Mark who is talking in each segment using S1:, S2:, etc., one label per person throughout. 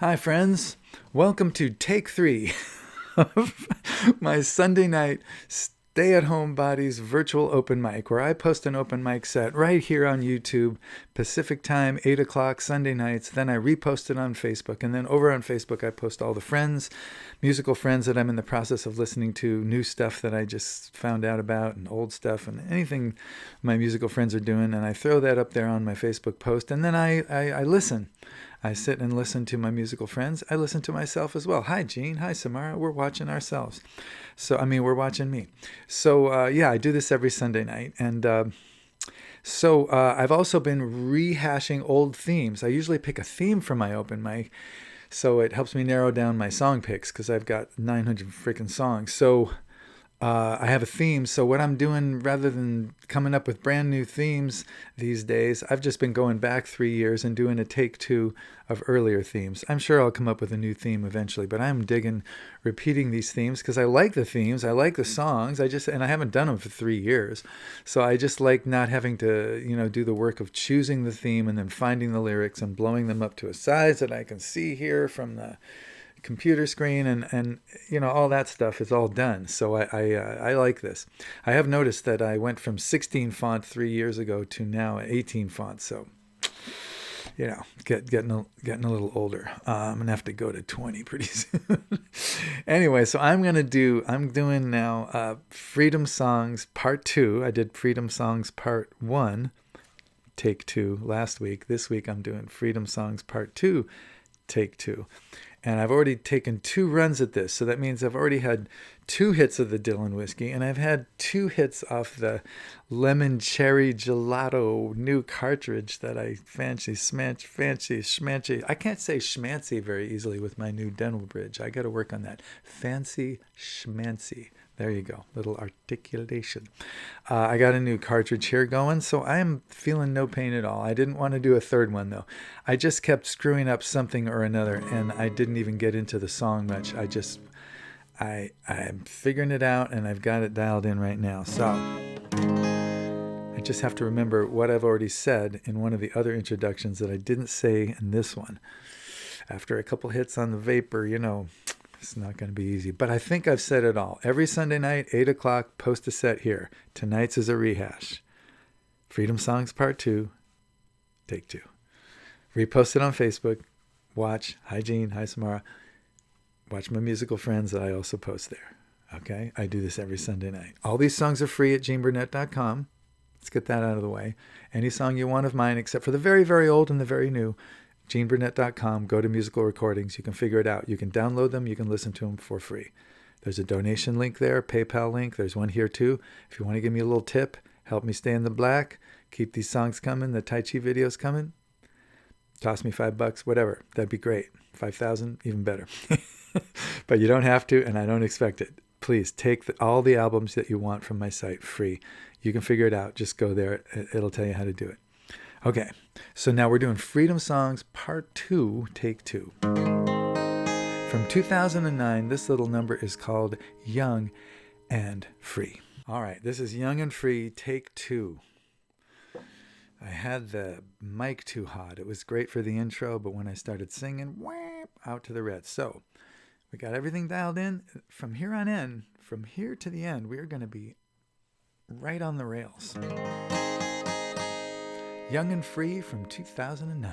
S1: Hi, friends. Welcome to take three of my Sunday night Stay-At-Homebodies virtual open mic, where I post an open mic set right here on YouTube, Pacific time, 8 o'clock Sunday nights. Then I repost it on Facebook. And then over on Facebook, I post all the friends, musical friends that I'm in the process of listening to, new stuff that I just found out about, and old stuff, and anything my musical friends are doing. And I throw that up there on my Facebook post. And then I listen. I sit and listen to my musical friends. I listen to myself as well. Hi, Gene. Hi, Samara. We're watching ourselves. We're watching me. I do this every Sunday night. I've also been rehashing old themes. I usually pick a theme for my open mic, so it helps me narrow down my song picks because I've got 900 freaking songs. I have a theme, so what I'm doing, rather than coming up with brand new themes these days, I've just been going back 3 years and doing a take two of earlier themes. I'm sure I'll come up with a new theme eventually, but I'm digging repeating these themes because I like the themes, I like the songs, and I haven't done them for 3 years. So I just like not having to, do the work of choosing the theme and then finding the lyrics and blowing them up to a size that I can see here from the computer screen, and all that stuff is all done. So I like this. I have noticed that I went from 16 font 3 years ago to now 18 font. So getting a little older. I'm gonna have to go to 20 pretty soon. Anyway, so I'm doing now Freedom Songs Part 2. I did Freedom Songs Part 1, Take 2 last week. This week I'm doing Freedom Songs Part 2, Take 2. And I've already taken 2 runs at this. So that means I've already had 2 hits of the Dylan whiskey, and I've had 2 hits off the lemon cherry gelato new cartridge that I fancy schmancy. I can't say schmancy very easily with my new dental bridge. I got to work on that. Fancy schmancy. There you go. Little articulation. I got a new cartridge here going, so I'm feeling no pain at all. I didn't want to do a third one, though. I just kept screwing up something or another, and I didn't even get into the song much. I'm figuring it out, and I've got it dialed in right now. So I just have to remember what I've already said in one of the other introductions that I didn't say in this one. After a couple hits on the vapor, it's not going to be easy, but I think I've said it all. Every Sunday night, 8 o'clock, post a set here. Tonight's is a rehash. Freedom Songs Part 2, Take 2. Repost it on Facebook. Watch. Hi, Gene. Hi, Samara. Watch my musical friends that I also post there. Okay? I do this every Sunday night. All these songs are free at geneburnett.com. Let's get that out of the way. Any song you want of mine, except for the very, very old and the very new, geneburnett.com, go to musical recordings. You can figure it out. You can download them. You can listen to them for free. There's a donation link there, PayPal link. There's one here too. If you want to give me a little tip, help me stay in the black, keep these songs coming, the Tai Chi videos coming, toss me $5, whatever. That'd be great. 5,000, even better. But you don't have to, and I don't expect it. Please take all the albums that you want from my site free. You can figure it out. Just go there. It'll tell you how to do it. Okay, so now we're doing Freedom Songs Part 2, Take 2. From 2009, this little number is called Young and Free. All right, this is Young and Free, Take 2. I had the mic too hot. It was great for the intro, but when I started singing, whap, out to the red. So we got everything dialed in. From here on in, from here to the end, we're going to be right on the rails. Young and Free from 2009.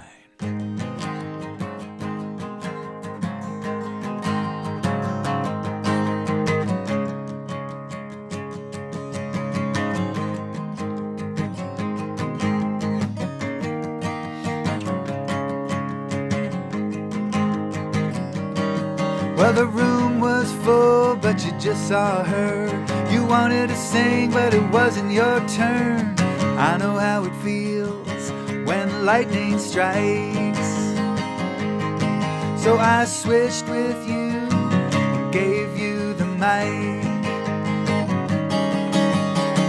S1: Well, the room was full, but you just saw her. You wanted to sing, but it wasn't your turn. I know how it feels when lightning strikes. So I switched with you and gave you the mic.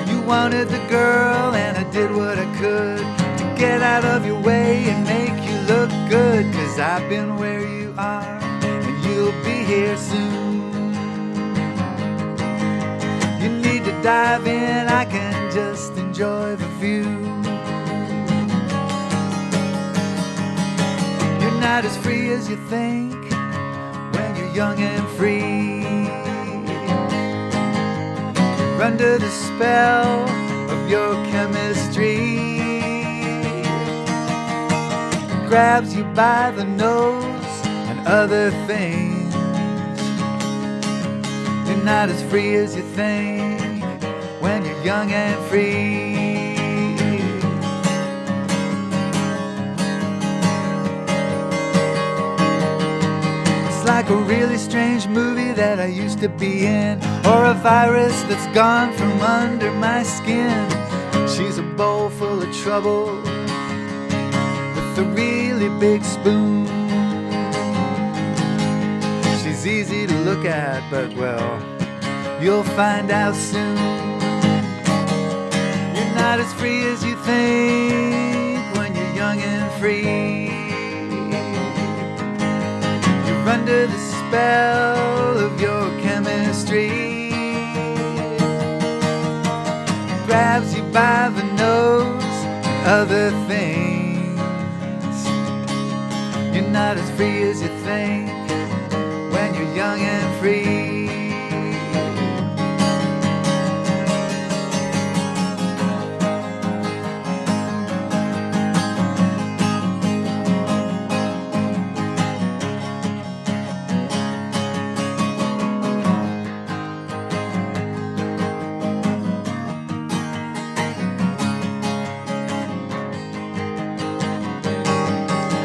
S1: You wanted the girl and I did what I could to get out of your way and make you look good. 'Cause I've been where you are and you'll be here soon. You need to dive in, I can just enjoy the view. You're not not as free as you think when you're young and free. You're under the spell of your chemistry. It grabs you by the nose and other things. You're not as free as you think when you're young and free. Like a really strange movie that I used to be in, or a virus that's gone from under my skin. She's a bowl full of trouble with a really big spoon. She's easy to look at, but well, you'll find out soon. You're not as free as you think when you're young and free. Under the spell of your chemistry. It grabs you by the nose and other things. You're not as free as you think when you're young and free.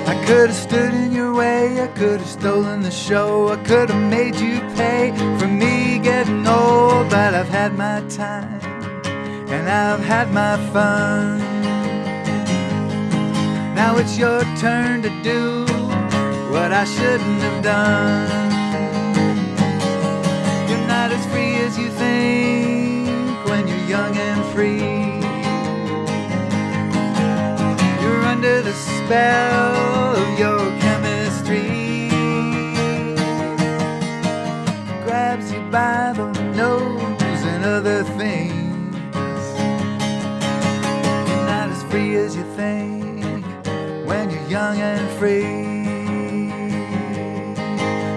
S1: I could have stood in your way, I could have stolen the show, I could have made you pay for me getting old. But I've had my time and I've had my fun. Now it's your turn to do what I shouldn't have done. You're not as free as you think when you're young and free. You're under the spell of your chemistry. Grabs you by the nose and other things. You're not as free as you think when you're young and free.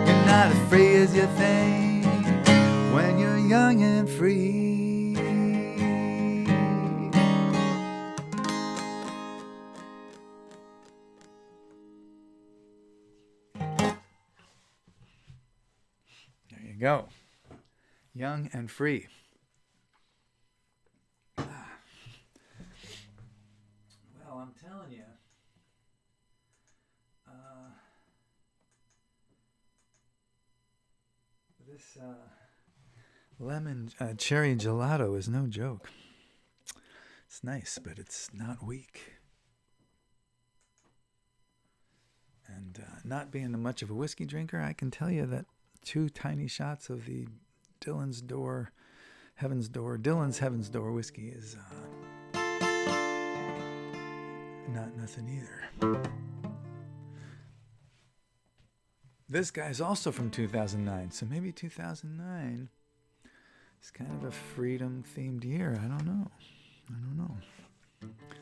S1: You're not as free as you think when you're young and free. Go. Young and free. Well, I'm telling you, this lemon cherry gelato is no joke. It's nice, but it's not weak. And not being much of a whiskey drinker, I can tell you that 2 tiny shots of the Dylan's Heaven's Door whiskey is not nothing either. This guy's also from 2009, so maybe 2009 is kind of a freedom-themed year. I don't know.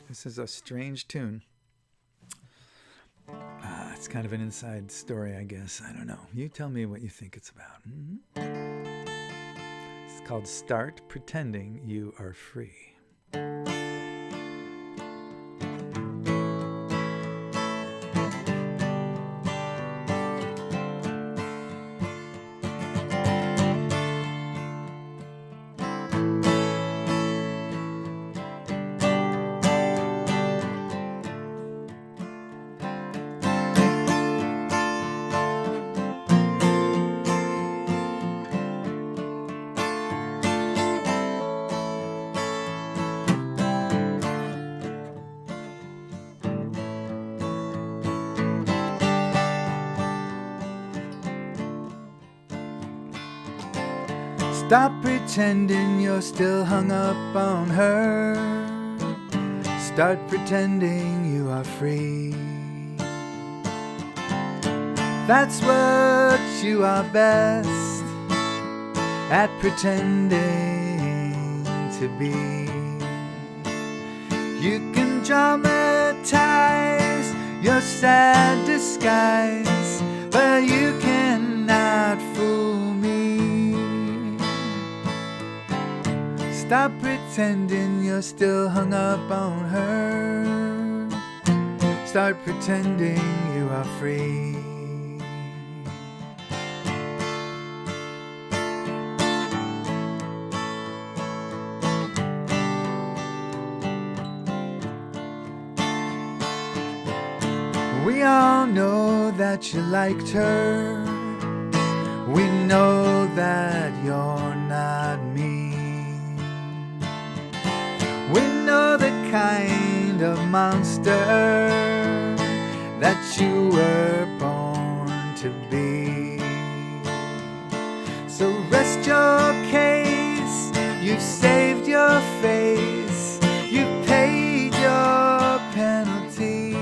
S1: This is a strange tune. It's kind of an inside story, I guess. I don't know. You tell me what you think it's about. It's called Start Pretending You Are Free. Stop pretending you're still hung up on her. Start pretending you are free. That's what you are best at pretending to be. You can dramatize your sad disguise, but you cannot fool me. Stop pretending you're still hung up on her. Start pretending you are free. We all know that you liked her. We know that you're not mean. We know the kind of monster that you were born to be. So rest your case. You've saved your face. You've paid your penalty.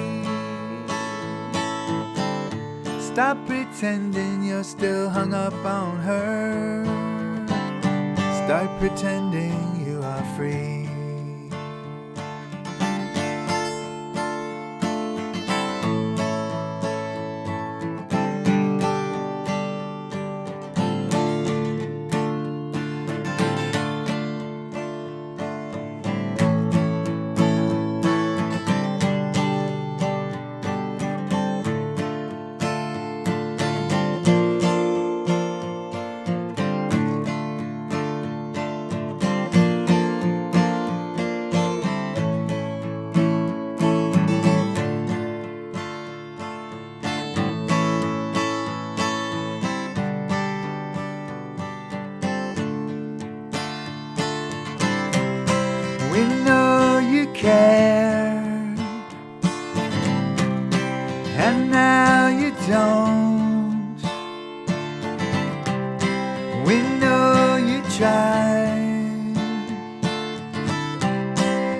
S1: Stop pretending you're still hung up on her. Start pretending you are free. We know you care, and now you don't. We know you tried,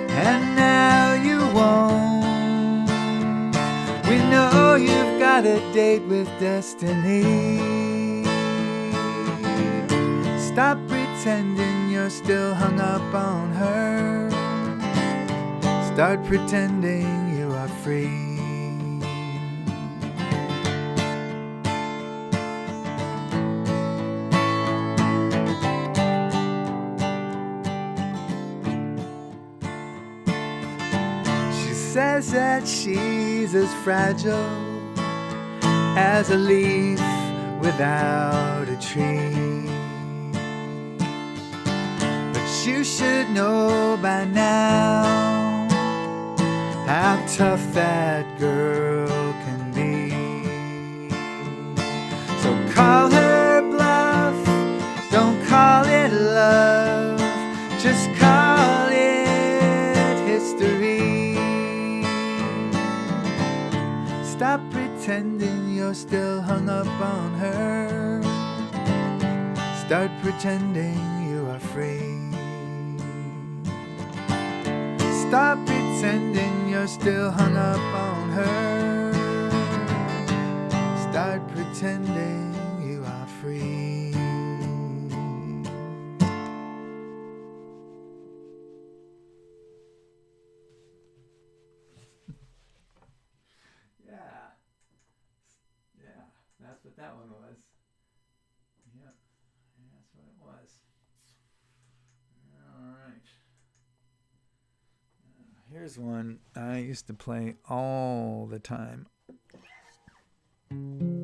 S1: and now you won't. We know you've got a date with destiny. Stop pretending you're still hung up on her. Start pretending you are free. She says that she's as fragile as a leaf without a tree. You should know by now how tough that girl can be. So call her bluff, don't call it love, just call it history. Stop pretending you're still hung up on her. Start pretending you are free. Stop pretending you're still hung up on her. Start pretending you are free. Yeah, that's what that one was. Yep, that's what it was. All right. Here's one I used to play all the time. And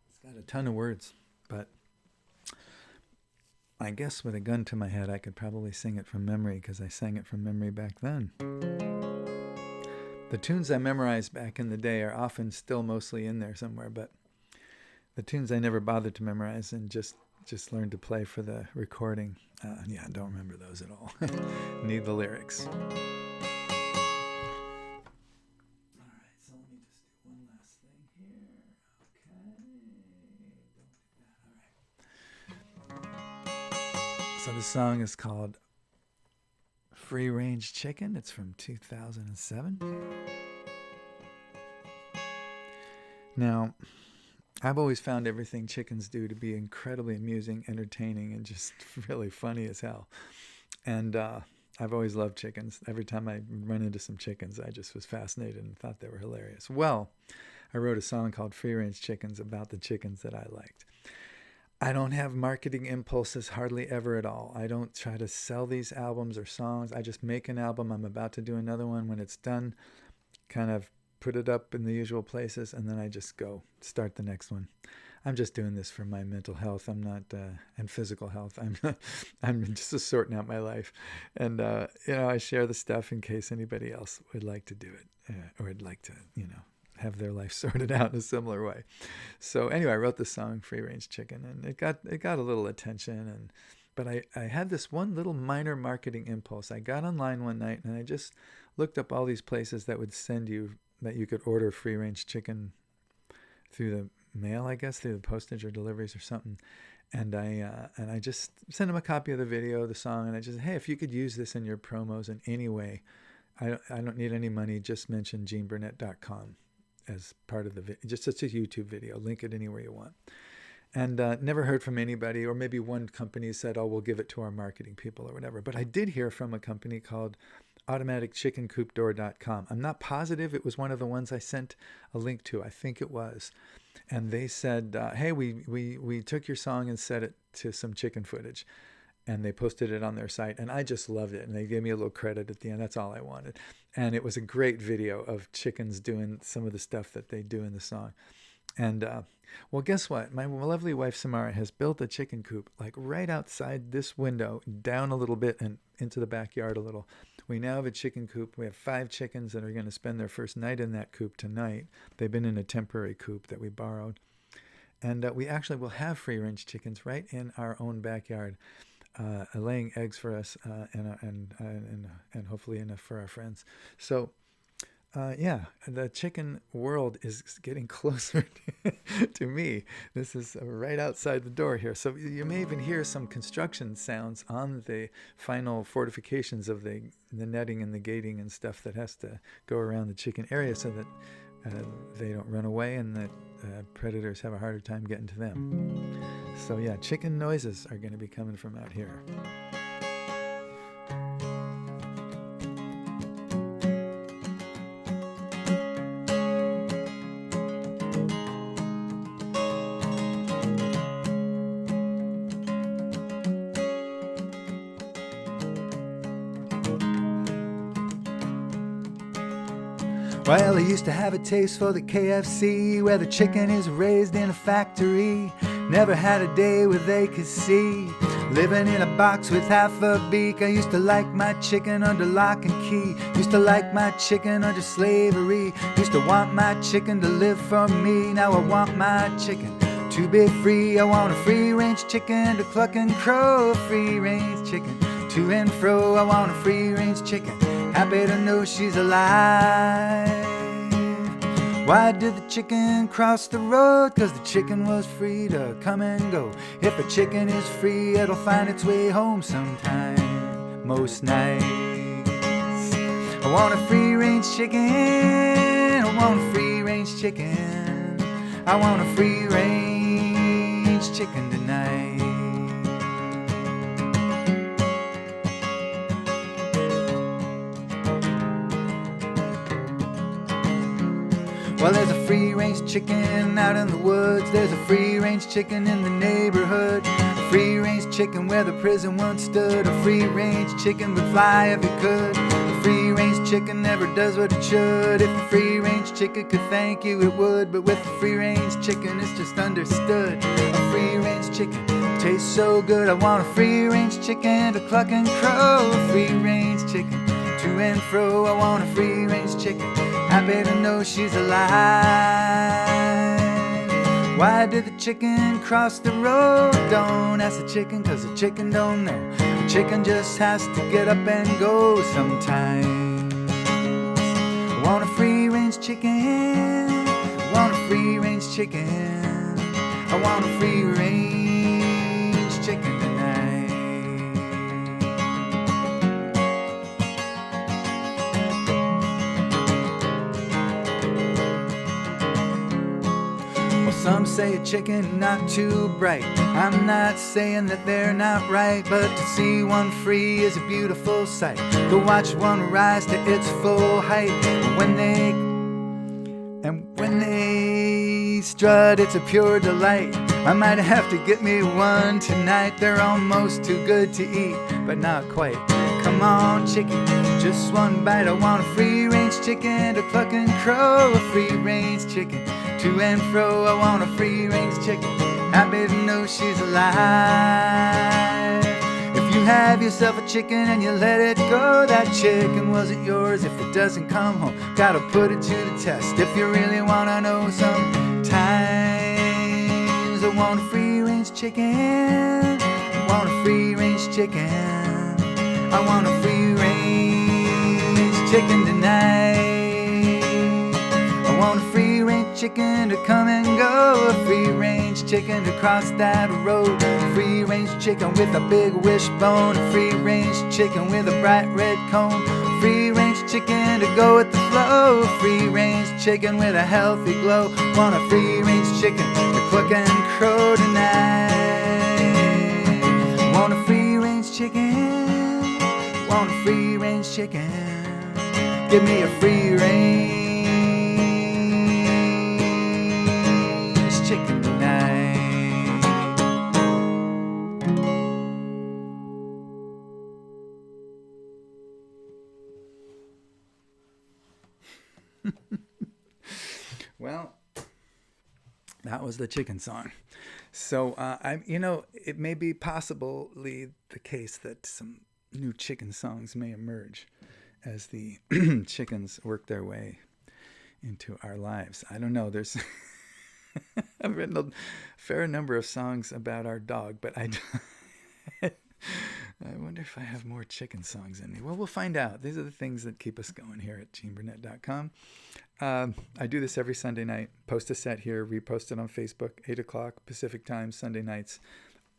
S1: it's got a ton of words, but I guess with a gun to my head, I could probably sing it from memory because I sang it from memory back then. The tunes I memorized back in the day are often still mostly in there somewhere, but the tunes I never bothered to memorize and just learned to play for the recording. I don't remember those at all. Need the lyrics. All right, so let me just do one last thing here. Okay, don't do that. All right. So the song is called Free Range Chicken. It's from 2007. Now, I've always found everything chickens do to be incredibly amusing, entertaining, and just really funny as hell. And I've always loved chickens. Every time I run into some chickens, I just was fascinated and thought they were hilarious. Well, I wrote a song called Free Range Chickens about the chickens that I liked. I don't have marketing impulses hardly ever at all. I don't try to sell these albums or songs. I just make an album. I'm about to do another one. When it's done, kind of put it up in the usual places, and then I just go start the next one. I'm just doing this for my mental health. I'm not, and physical health. I'm just sorting out my life, and I share the stuff in case anybody else would like to do it, or would like to, have their life sorted out in a similar way. So anyway, I wrote the song "Free Range Chicken," and it got a little attention, but I had this one little minor marketing impulse. I got online one night and I just looked up all these places that would send you that you could order free range chicken through the mail, I guess, through the postage or deliveries or something. And I just sent him a copy of the video, the song, and I just said, hey, if you could use this in your promos in any way, I don't need any money. Just mention GeneBurnett.com as part of the video. Just it's a YouTube video. Link it anywhere you want. And never heard from anybody, or maybe one company said, oh, we'll give it to our marketing people or whatever. But I did hear from a company called automaticchickencoopdoor.com. I'm not positive it was one of the ones I sent a link to. I think it was. And they said, hey, we took your song and set it to some chicken footage. And they posted it on their site. And I just loved it. And they gave me a little credit at the end. That's all I wanted. And it was a great video of chickens doing some of the stuff that they do in the song. And well, guess what? My lovely wife, Samara, has built a chicken coop like right outside this window, down a little bit and into the backyard a little. We now have a chicken coop. We have 5 chickens that are going to spend their first night in that coop tonight. They've been in a temporary coop that we borrowed. And we actually will have free-range chickens right in our own backyard, laying eggs for us and hopefully enough for our friends. So, yeah, the chicken world is getting closer to me. This is right outside the door here. So you may even hear some construction sounds on the final fortifications of the netting and the gating and stuff that has to go around the chicken area so that they don't run away and that predators have a harder time getting to them. So yeah, chicken noises are going to be coming from out here. Well, I used to have a taste for the KFC, where the chicken is raised in a factory. Never had a day where they could see. Living in a box with half a beak. I used to like my chicken under lock and key. Used to like my chicken under slavery. Used to want my chicken to live for me. Now I want my chicken to be free. I want a free-range chicken to cluck and crow. A free-range chicken to and fro. I want a free-range chicken, happy to know she's alive. Why did the chicken cross the road? 'Cause the chicken was free to come and go. If a chicken is free, it'll find its way home sometime, most nights. I want a free-range chicken. I want a free-range chicken. I want a free-range chicken tonight. Well, there's a free-range chicken out in the woods. There's a free-range chicken in the neighborhood. A free-range chicken where the prison once stood. A free-range chicken would fly if it could. A free-range chicken never does what it should. If a free-range chicken could thank you, it would. But with a free-range chicken, it's just understood. A free-range chicken tastes so good. I want a free-range chicken to cluck and crow. A free-range chicken to and fro. I want a free-range chicken, happy to know she's alive. Why did the chicken cross the road? Don't ask the chicken, 'cause the chicken don't know. The chicken just has to get up and go sometimes. I want a free-range chicken. I want a free-range chicken. I want a free-range chicken tonight. Some say a chicken not too bright. I'm not saying that they're not right, but to see one free is a beautiful sight. To watch one rise to its full height. When they strut, it's a pure delight. I might have to get me one tonight. They're almost too good to eat, but not quite. Come on, chicken, just one bite. I want a free-range chicken to cluck and crow. A free-range chicken to and fro. I want a free-range chicken. Happy to know she's alive. If you have yourself a chicken and you let it go, that chicken wasn't yours if it doesn't come home. Gotta put it to the test if you really wanna know. Sometimes I want a free-range chicken. I want a free-range chicken. I want a free-range chicken tonight. I want a free-range chicken to come and go. A free-range chicken to cross that road. A free-range chicken with a big wishbone. A free-range chicken with a bright red comb. A free-range chicken to go with the flow. A free-range chicken with a healthy glow. Want a free-range chicken to cluck and crow tonight. Want a free-range chicken. Want a free-range chicken. Give me a free-range chicken tonight. Well, that was the chicken song. So, it may be possibly the case that some new chicken songs may emerge as the chickens work their way into our lives. I don't know. There's I've written a fair number of songs about our dog, but I wonder if I have more chicken songs in me. Well, we'll find out. These are the things that keep us going here at GeneBurnett.com. I do this every Sunday night. Post a set here, repost it on Facebook, 8 o'clock Pacific time, Sunday nights.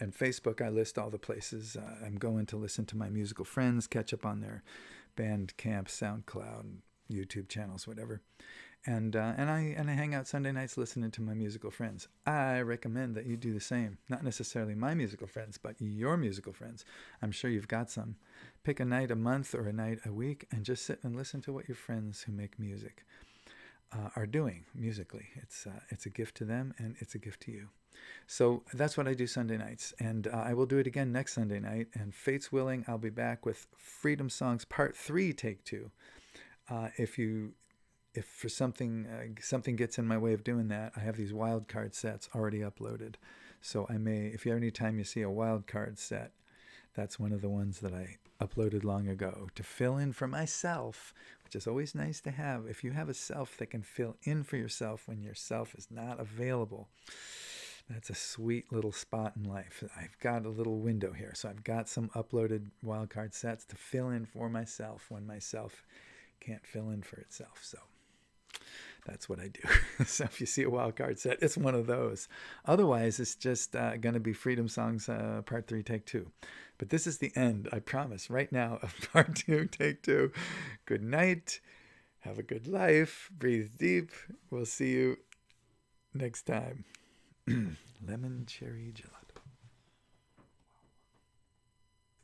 S1: And Facebook, I list all the places I'm going to listen to my musical friends, catch up on their Bandcamp, SoundCloud, YouTube channels, whatever. And I hang out Sunday nights listening to my musical friends. I recommend that you do the same. Not necessarily my musical friends, but your musical friends. I'm sure you've got some. Pick a night a month or a night a week and just sit and listen to what your friends who make music are doing musically. It's a gift to them and it's a gift to you. So that's what I do Sunday nights, and I will do it again next Sunday night, and fate's willing, I'll be back with Freedom Songs Part 3, Take 2. If for something gets in my way of doing that, I have these wildcard sets already uploaded. So I may, if you have any time you see a wildcard set, that's one of the ones that I uploaded long ago to fill in for myself, which is always nice to have. If you have a self that can fill in for yourself when yourself is not available, that's a sweet little spot in life. I've got a little window here. So I've got some uploaded wildcard sets to fill in for myself when myself can't fill in for itself. So that's what I do. So if you see a wildcard set, it's one of those. Otherwise, it's just going to be Freedom Songs Part 3, Take 2. But this is the end, I promise, right now of Part 2, Take 2. Good night. Have a good life. Breathe deep. We'll see you next time. Lemon cherry gelato.